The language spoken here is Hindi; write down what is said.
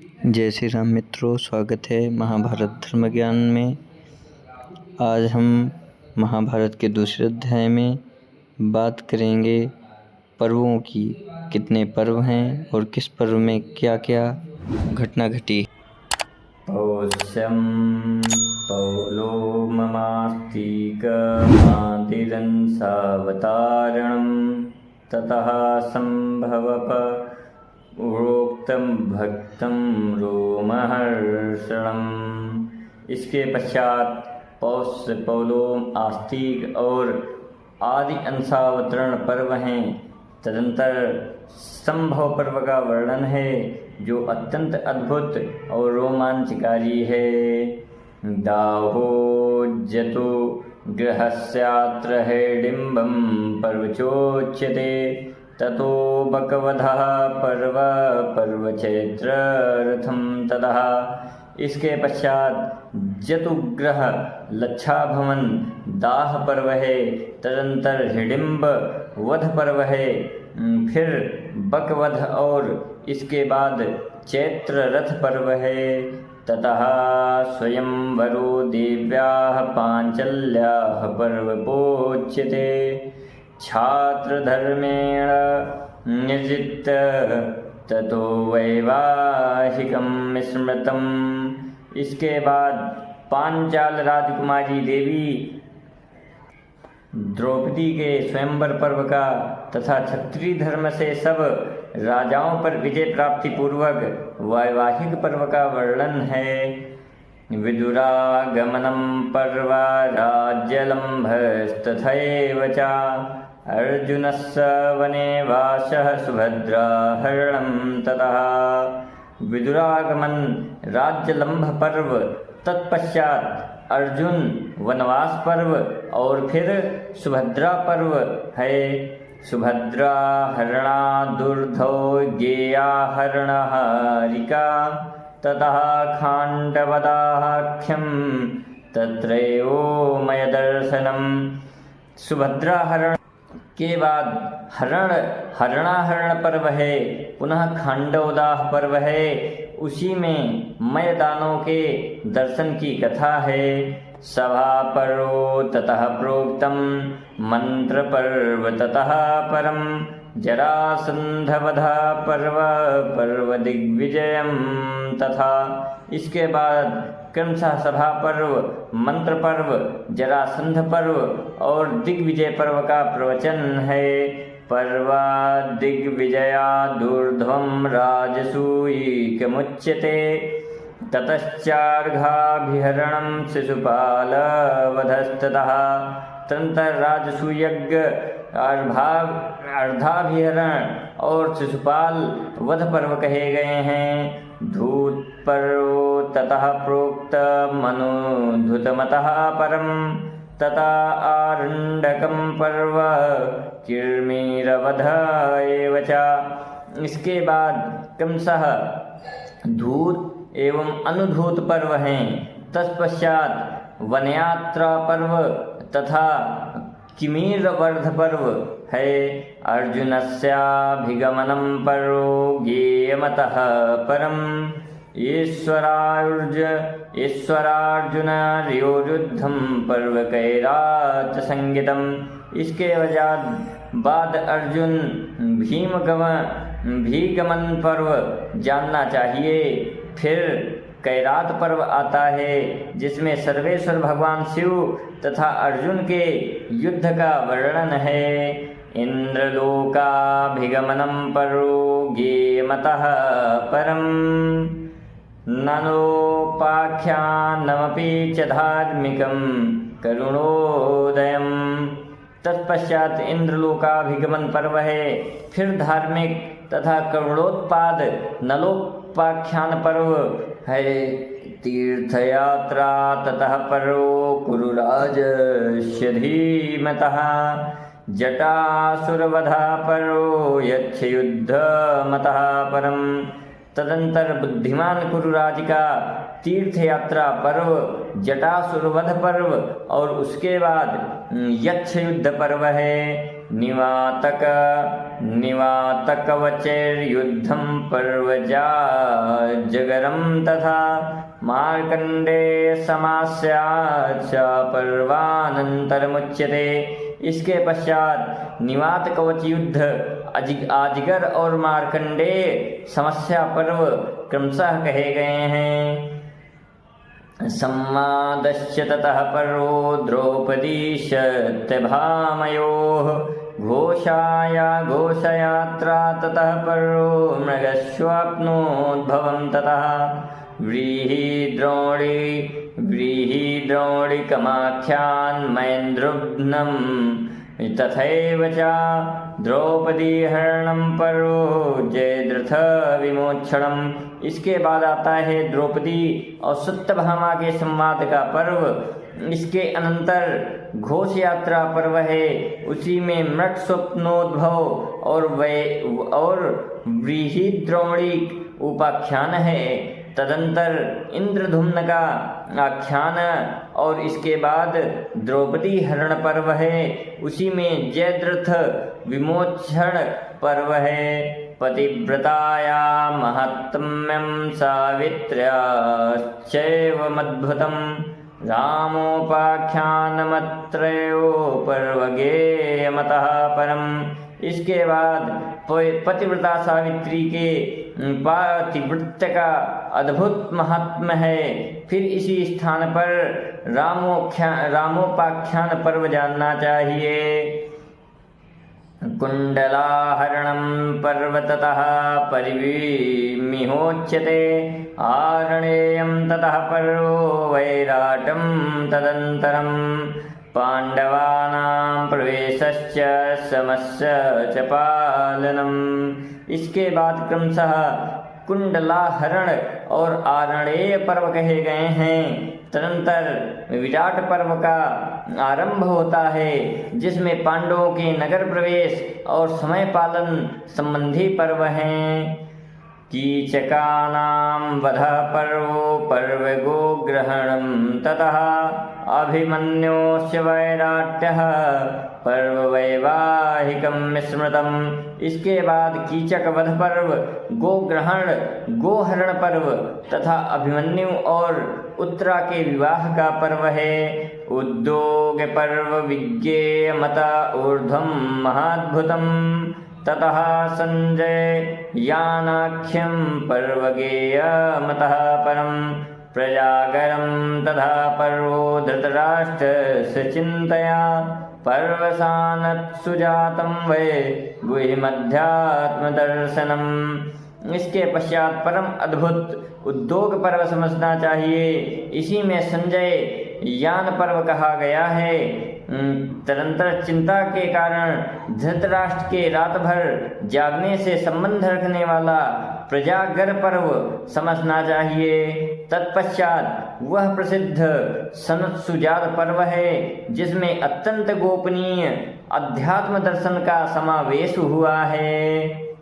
जय श्री राम मित्रों, स्वागत है महाभारत धर्म ज्ञान में। आज हम महाभारत के दूसरे अध्याय में बात करेंगे पर्वों की। कितने पर्व हैं और किस पर्व में क्या क्या घटना घटी। पौष्यं पौलोममास्तिकमादिरंसावतारणं ततः संभवप उक्तं भक्तं रोमहर्षणम्। इसके पश्चात पौष, पौलोम, आस्तिक और आदि अंशावतरण पर्व हैं। तदंतर संभव पर्व का वर्णन है जो अत्यंत अद्भुत और रोमांचकारी है। दाहो जतु गृहस्यात्र हेडिम्बं पर्वचोच्यते ततो बकवधः पर्व पर्वचैत्र रथम ततः। इसके पश्चात जतुग्रह लच्छा भवन दाह पर्व है। तदंतर हिडिम्ब वध पर्व है। फिर बकवध और इसके बाद चैत्र रथ पर्व है। ततः स्वयंवरो देव्याः पांचल्याः पर्वपोच्यते छात्रधर्मेण निजित ततो वैवाहिकं स्मृतम्। इसके बाद पांचाल राजकुमारी देवी द्रौपदी के स्वयंवर पर्व का तथा क्षत्रिय धर्म से सब राजाओं पर विजय प्राप्ति पूर्वक वैवाहिक पर्व का वर्णन है। विदुरागमनं पर्व राज्यलम्भस्तथैव च अर्जुनस्य वने वासः सुभद्राहरणं ततः। विदुरागमन राज्यलम्भ पर्व, तत्पश्चात अर्जुन वनवास पर्व और फिर सुभद्रा पर्व है। सुभद्रा हरणा दुर्धो गेया हरणहारिका ततः खांडवदाख्यम तत्रैवोमय दर्शनम। सुभद्रा हरण के बाद हरणाहरण पर्व है। पुनः खांडवदाह पर्व है। उसी में मयदानों के दर्शन की कथा है। सभा पर्व ततः प्रोक्तम मंत्र पर्व ततः परम जरासंधवधा पर्व पर्व दिग्विजयम तथा। इसके बाद क्रमशः सभा पर्व, मंत्र पर्व, जरासंध पर्व और दिग्विजय पर्व का प्रवचन है। पर्वा दिग्विजयादूर्ध्वं राजसूयिकमुच्यते ततश्चार्घाभिहरणं शिशुपालवधस्ततः। तदंतर राजसूयज्ञ, अर्धाभिहरण और शिशुपाल वध पर्व कहे गए हैं। धूत पर्व ततः प्रोक्त मनुधुतमतः परम तथा आरण्डकं पर्व किर्मीरवध एव च। इसके बाद क्रमशः धूत एवं अनुधूत पर्व हैं। तत्पश्चात वनयात्रा पर्व तथा किमीरवर्ध पर्व है। अर्जुनस्याभिगमनं पर्व ज्ञेयमतः परम ईश्वरार्जुनयोरुद्धं पर्व कैराच संगीतम। इसके बाद अर्जुन भीगमन पर्व जानना चाहिए। फिर कैरात पर्व आता है जिसमें सर्वेश्वर भगवान शिव तथा अर्जुन के युद्ध का वर्णन है। इंद्रलोकाभिगमनं पर्व ज्ञेयमतः परम ननोपाख्यानमपि च धार्मिकं करुणोदयम्। तत्पश्चात इंद्रलोकाभिगमन पर्व है। फिर धार्मिक तथा करुणोत्पाद नलोपाख्यान पर्व है। तीर्थयात्रा ततः पर्व कुरुराजस्य धीमतः जटासुरवधा पर्व यक्षयुद्धमतः परम। तदंतर बुद्धिमान कुरुराज का तीर्थ यात्रा पर्व, जटासुर वध पर्व और उसके बाद यक्ष युद्ध पर्व है। निवातकवचैर्युद्धं पर्वजा जगरं तथा मार्कण्डेय समास्याच्च पर्वानन्तरमुच्यते। इसके पश्चात निवात कवच युद्ध, आजगर और मार्कण्डेय समस्या पर्व क्रमशः कहे गए हैं। संवादश्च ततः पर्वो द्रौपदी सत्यभामयोः घोषयात्रा ततः पर्वो मृगस्वाप्नोद्भवं ततः व्रीहिद्रोणिकमाख्यान्मैन्द्रुघ्नं तथैव च द्रौपदी हरणं पर्वो जयद्रथ विमोक्षणम्। इसके बाद आता है द्रौपदी और सत्यभामा के संवाद का पर्व। इसके अनंतर घोष यात्रा पर्व है, उसी में मृग स्वप्नोद्भव और व्रीहिद्रोणिक उपाख्यान है। तदंतर इंद्रधुम्न का आख्यान और इसके बाद द्रौपदी हरण पर्व है, उसी में जयद्रथ विमोचन पर्व है। पतिव्रताया महत्म्यं सावित्र्याश्चैवमद्भुतं रामोपाख्यानमत्रयो पर्वगेयमतः परम्। इसके बाद पतिव्रता सावित्री के पतिव्रत का अद्भुत महात्म्य है। फिर इसी स्थान पर रामोपाख्यान पर्व जानना चाहिए। कुंडलाहरणं पर्व ततः परिवीमिहोच्यते आरणेयं ततः पर्वो वैराटं तदन्तरं पांडवानां प्रवेशश्च समस्य च पालनम्। इसके बाद क्रमशः कुंडलाहरण और आरणेय पर्व कहे गए हैं। तदंतर विराट पर्व का आरंभ होता है, जिसमें पांडवों के नगर प्रवेश और समय पालन संबंधी पर्व हैं। कीचकानां वधः पर्वो पर्वगो ग्रहणं ततः अभिमन्योश्च वैराट्यः पर्व वैवाहिकं स्मृतम्। इसके बाद कीचक वध पर्व, गोग्रहण गोहरण पर्व तथा अभिमन्यु और उत्तरा के विवाह का पर्व है। उद्योग पर्व विज्ञेयमता ऊर्ध्वं महाद्भुतम् ततः संजय यानाख्यं पर्वगेयमतः परम् प्रजागरं तथा पर्वो धृतराष्ट्रस्य चिन्तया पर्वसानत्सुजातं वै गुह्यमध्यात्मदर्शनम्। इसके पश्चात परम अद्भुत उद्योग पर्व समझना चाहिए। इसी में संजय यान पर्व कहा गया है। तदंतर चिंता के कारण धृतराष्ट्र के रात भर जागने से संबंध रखने वाला प्रजागर पर्व समझना चाहिए। तत्पश्चात वह प्रसिद्ध सनत्सुजात पर्व है, जिसमें अत्यंत गोपनीय अध्यात्म दर्शन का समावेश हुआ है।